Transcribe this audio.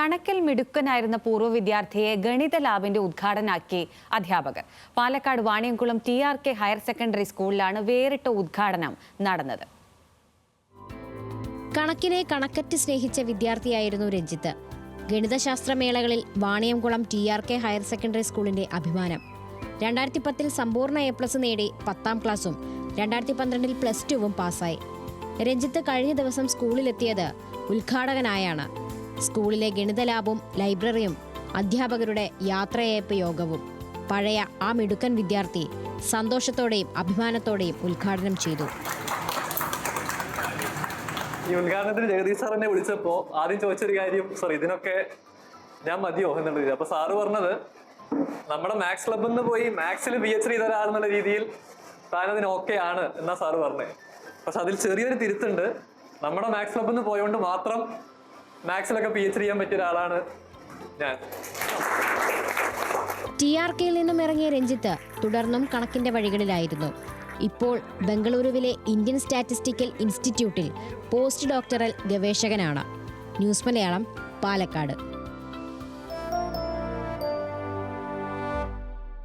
കണക്കിൽ മിടുക്കനായിരുന്ന പൂർവ്വ വിദ്യാർത്ഥിയെ ഗണിത ലാബിന്റെ ഉദ്ഘാടനമാക്കി അധ്യാപകർ. Palakkad Vaniyamkulam TRK higher secondary സ്കൂളിലാണ് വേറിട്ട ഉദ്ഘാടനം നടന്നത്. കണക്കിനെ കണക്കറ്റ് സ്നേഹിച്ച വിദ്യാർത്ഥിയായിരുന്നു രഞ്ജിത്ത്. ഗണിതശാസ്ത്രമേളകളിൽ വാണിയംകുളം TRK ഹയർ സെക്കൻഡറി സ്കൂളിന്റെ അഭിമാനം. 2010 സമ്പൂർണ്ണ A+ നേടി 10ാം ക്ലാസും 2012 +2 പാസ്സായി. രഞ്ജിത്ത് കഴിഞ്ഞ ദിവസം സ്കൂളിലെത്തിയത് ഉദ്ഘാടകനായാണ്. സ്കൂളിലെ ഗണിത ലാബും ലൈബ്രറിയും അധ്യാപകരുടെ യാത്രയയപ്പ് യോഗവും പഴയ ആ മിടുക്കൻ വിദ്യാർത്ഥി സന്തോഷത്തോടെയും അഭിമാനത്തോടെയും ഉദ്ഘാടനം ചെയ്തു. ഈ ഉദ്ഘാടനത്തിന് ജഗദീഷ് സാർ എന്നെ വിളിച്ചപ്പോൾ ആദ്യം ചോദിച്ചൊരു കാര്യം, സാർ ഇതിനൊക്കെ ഞാൻ മതിയോ എന്നുള്ളത്. അപ്പൊ സാറ് പറഞ്ഞത്, നമ്മുടെ മാത്സ് ക്ലബിൽ നിന്ന് പോയി മാത്സിൽ PhD തരാന്നുള്ള രീതിയിൽ താനതിന് ഓക്കെ ആണ് എന്നാ സാറ് പറഞ്ഞത്. പക്ഷെ അതിൽ ചെറിയൊരു തിരുത്തുണ്ട്. നമ്മുടെ മാത്സ് ക്ലബിൽ നിന്ന് പോയോണ്ട് മാത്രം മാത്സിലൊക്കെ PhD ചെയ്യാൻ പറ്റിയ ഒരാളാണ് ഞാൻ. TRKയിൽ നിന്നും ഇറങ്ങിയ രഞ്ജിത്ത് തുടർന്നും കണക്കിന്റെ വഴികളിലായിരുന്നു. ഇപ്പോൾ ബംഗളൂരുവിലെ ഇന്ത്യൻ സ്റ്റാറ്റിസ്റ്റിക്കൽ ഇൻസ്റ്റിറ്റ്യൂട്ടിൽ പോസ്റ്റ് ഡോക്ടറൽ ഗവേഷകനാണ്. ന്യൂസ് മലയാളം, പാലക്കാട്.